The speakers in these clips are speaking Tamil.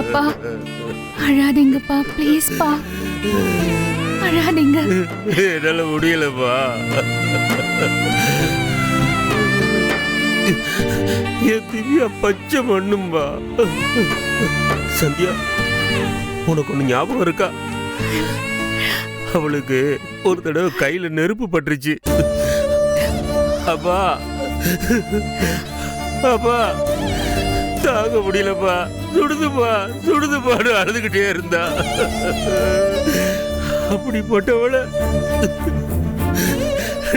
அப்பா அழாதீங்கப்பா, ப்ளீஸ் பா, அழாதீங்க. என்னால முடியலப்பா. என் திவ்யா பச்சை மண்ணும்பா. சந்தியா, உனக்கு ஒண்ணு ஞாபகம் இருக்கா? அவளுக்கு ஒரு தடவை கையில நெருப்பு பட்டுருச்சு. அப்பா அப்பா தாங்க முடியலப்பா, சுடுதுப்பா சுடுதுப்பாடு அழுதுகிட்டே இருந்தா. அப்படிப்பட்டவளை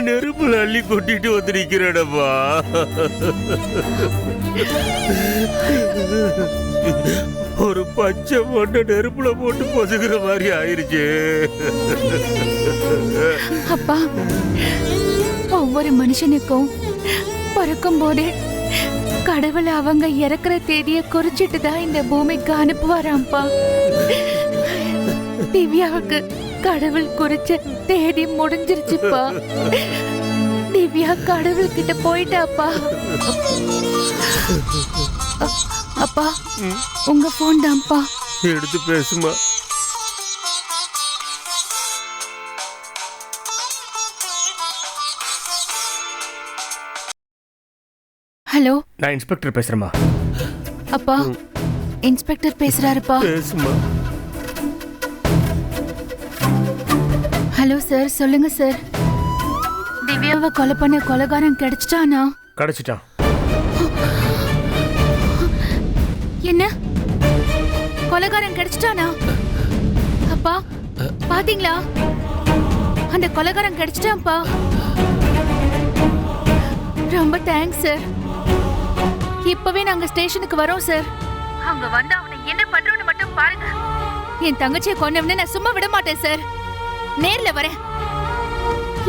நெருப்புல அள்ளி கொட்டிட்டு வந்து நிக்கிறேடப்பா. ஒரு பச்சை மண்ணை நெருப்புல போட்டு பொசுகிற மாதிரி ஆயிருச்சு. அப்பா, ஒவ்வொரு மனுஷனுக்கும் பிறக்கும் போதே கடவுள் அவங்க இறக்குற தேதியை குறிச்சிட்டு தான் இந்த பூமிக்கு அனுப்புவாராம்ப்பா. திவ்யாவுக்கு கடவுள் குறிச்ச தேதி முடிஞ்சிருச்சுப்பா. திவ்யா கடவுள் கிட்ட போயிட்டாப்பா. அப்பா, உங்க போன் தான்ப்பா. எடுத்து பேசுமா. ஹலோ, நான் இன்ஸ்பெக்டர் பேசுறேம்மா. அப்பா, இன்ஸ்பெக்டர் பேசுறாருப்பா. பேசுமா. ஹலோ சார், சொல்லுங்க சார். திவ்யாவை கொலை பண்ண கொலைகாரன் கிடைச்சிட்டானா? கிடைச்சிட்டான். என்ன, கொலைகாரன் கிடைச்சிட்டானா? அப்பா பாத்தீங்களா, அந்த கொலைகாரன் கிடைச்சிட்டான்ப்பா. ரொம்ப தேங்க்ஸ் சார். இப்பவே நாங்க ஸ்டேஷனுக்கு வரோம் சார். அங்க வந்து அவனை என்ன பண்றோன்னு மட்டும் பாருங்க. என் தங்கச்சியை கொன்னவனே நான் சும்மா விட மாட்டேன் சார். நேர்ல வரேன்,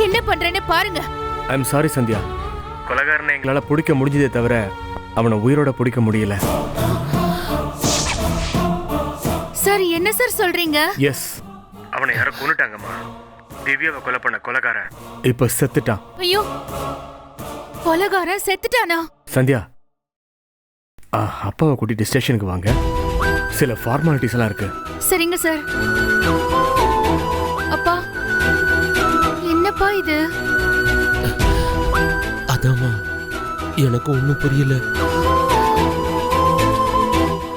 என்ன பண்றேன்னு பாருங்க. ஐ எம் சாரி சந்தியா, கொலைகாரனை எங்களால பிடிக்க முடிஞ்சதே தவிர அவனை உயிரோட பிடிக்க முடியல. சார், என்ன சார் சொல்றீங்க? எஸ், அவனை யாரோ கொன்னுட்டாங்கம்மா. திவ்யாவை கொலை பண்ண கொலைகாரன் இப்ப செத்துட்டான். ஐயோ, கொலைகாரன் செத்துட்டானா? சந்தியா, அப்பாவை கூட்டிட்டு ஸ்டேஷனுக்கு வாங்க, சில ஃபார்மாலிட்டிஸ் எல்லாம் இருக்கு. சரிங்க சார். அப்பா, என்னப்பா இது? அதாம்மா எனக்கு ஒண்ணும் புரியல.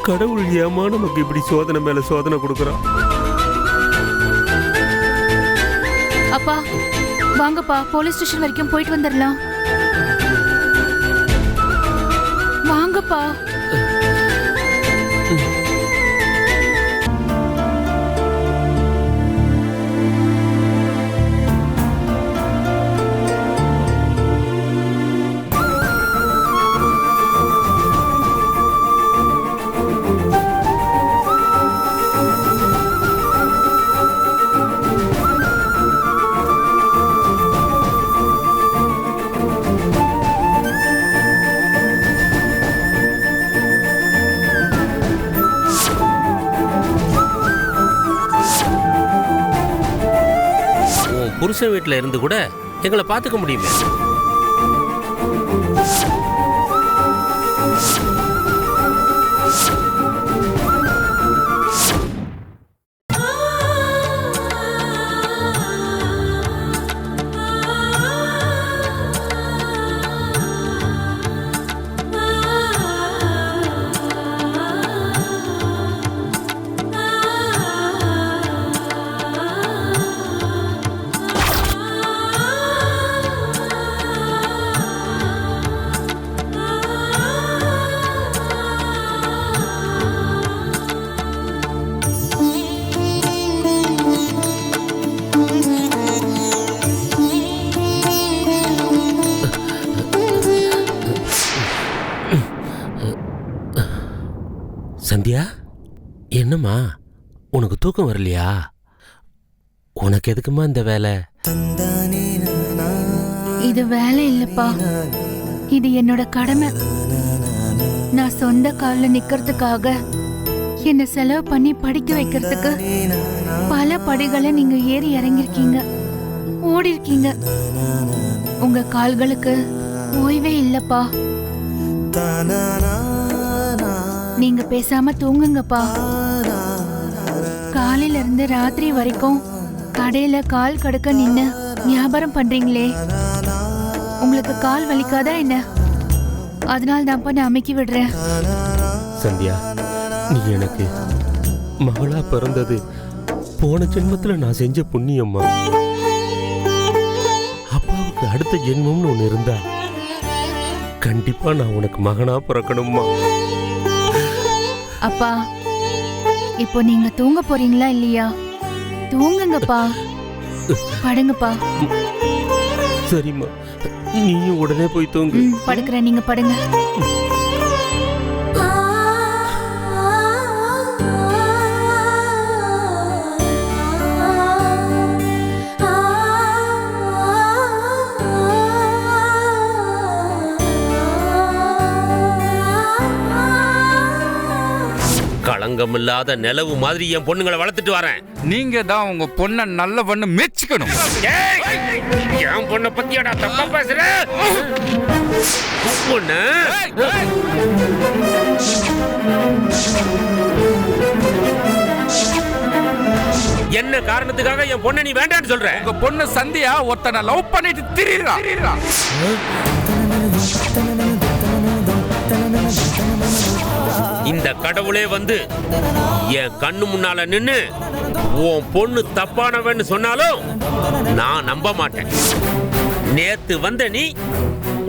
கடவுள் ஏமா நமக்கு இப்படி சோதனை மேல சோதனை கொடுக்கறான்? அப்பா வாங்கப்பா, போலீஸ் ஸ்டேஷன் வரைக்கும் போயிட்டு வந்துடலாம். வாங்கப்பா. புருஷன் வீட்டில் இருந்து கூட எங்களை பார்த்துக்க முடியுமே. சந்தியா, என்னம்மா உனக்கு தூக்கம் வரலையா? உனக்கு எதுக்குமா இந்த வேலை? இது வேலை இல்லப்பா, இது என்னோட கடமை. நான் சொந்த கால்ல நிக்கிறதுக்காக என்ன செலவு பண்ணி படிக்க வைக்கிறதுக்கு பல படிகளை நீங்க ஏறி இறங்கிருக்கீங்க, ஓடி இருக்கீங்க. உங்க கால்களுக்கு ஓய்வே இல்லப்பா. நீங்க பேசாம தூங்குங்கப்பா. காலையில இருந்து ராத்திரி வரைக்கும் கடையில கால் கடுக்க நின்னு வியாபாரம் பண்றீங்களே, உங்களுக்கு கால் வலிக்காதா என்ன? அதனால தான்ப்பா நான் அமைக்கி விடுறேன். சந்தியா, நீ எனக்கு மகளா பிறந்தது போன ஜென்மத்துல நான் செஞ்ச புண்ணியம்மா. அப்பாவுக்கு அடுத்த ஜென்மம்னு ஒண்ணு இருந்தா கண்டிப்பா நான் உனக்கு மகனா பிறக்கணும்மா. அப்பா, இப்போ நீங்க தூங்க போறீங்களா இல்லையா? தூங்குங்கப்பா, படுங்கப்பா. சரிம்மா, நீயும் உடனே போய் தூங்கு. படுக்கிறேன், நீங்க படுங்க. களங்கமில்லாத நிலவு மாதிரி என் பொண்ணுங்களை வளர்த்துட்டு வரேன். நீங்க தான் உங்க பொண்ணை நல்ல பொண்ணு மெச்சுக்கணும். என் பொண்ணை பத்தியாடா தப்பா பேசுற? பொண்ணு என்ன காரணத்துக்காக என் பொண்ணை நீ வேண்டான்னு சொல்ற? உங்க பொண்ணு சந்தியா ஒருத்தனை லவ் பண்ணிட்டு திரிறா. இந்த கடவுளே வந்து என் கண்ணு முன்னால நின்னு உன் பொண்ணு தப்பானவன்னு சொன்னாலும் நான் நம்ப மாட்டேன். நேத்து வந்த நீ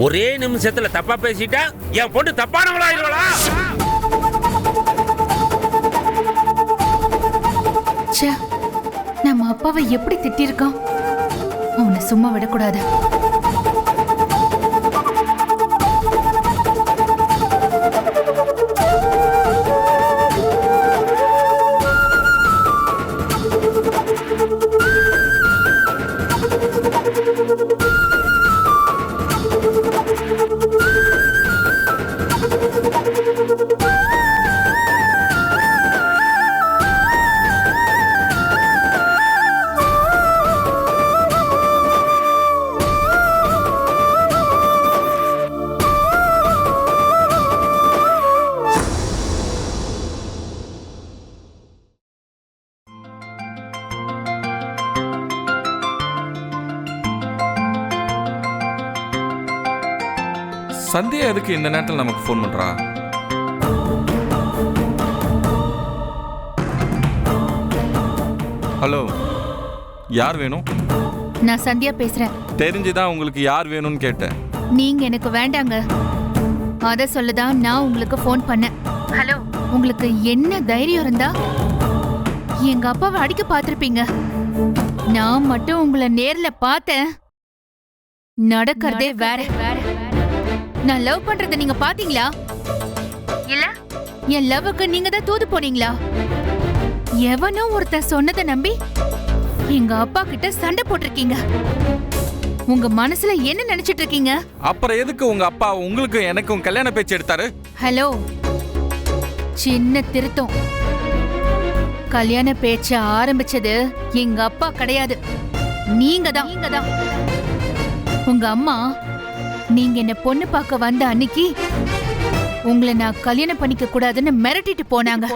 ஒரே நிமிஷத்துல தப்பா பேசிட்டா என் பொண்ணு தப்பானவளா இருவளா? நம்ம அப்பாவை எப்படி திட்டிருக்கோம். அவனை சும்மா விடக்கூடாது. சந்தியா எதுக்கு இந்த நேரத்தில் நமக்கு ஃபோன் பண்றா? ஹலோ, யார் வேணும்? நான் சந்தியா பேசுறேன். தெரிஞ்சுதான் உங்களுக்கு யார் வேணும்னு கேட்டேன். நீங்க எனக்கு வேண்டாங்க, அத சொல்லதான் நான் உங்களுக்கு ஃபோன் பண்ணேன். ஹலோ, உங்களுக்கு என்ன தைரியம் இருந்தா எங்க அப்பாவை அடிக்க பார்த்திருப்பீங்க. நான் மட்டும் உங்களை நேர்ல பார்த்தேன். நடக்கிறதே வேற. நான் லவ் பண்றத நீங்க பாத்தீங்களா? இல்ல என் லவ்வுக்கு நீங்க தான் தூது போனீங்களா? எவனோ ஒருத்தன் சொன்னதை நம்பி எங்க அப்பா கிட்ட சண்டை போட்டிருக்கீங்க. உங்க மனசுல என்ன நினைச்சிட்டு இருக்கீங்க? அப்புறம் எதுக்கு உங்க அப்பா உங்களுக்கு எனக்கும் கல்யாண பேச்சு எடுத்தாரு? ஹலோ, சின்ன திருத்தம். கல்யாண பேச்ச ஆரம்பிச்சது எங்க அப்பா கிடையாது, நீங்க தான். உங்க அம்மா நீங்க என்ன பொண்ணு பார்க்க வந்த அன்னைக்கு உங்களை நான் கல்யாணம் பண்ணிக்க கூடாதுன்னு மிரட்டிட்டு போனாங்க.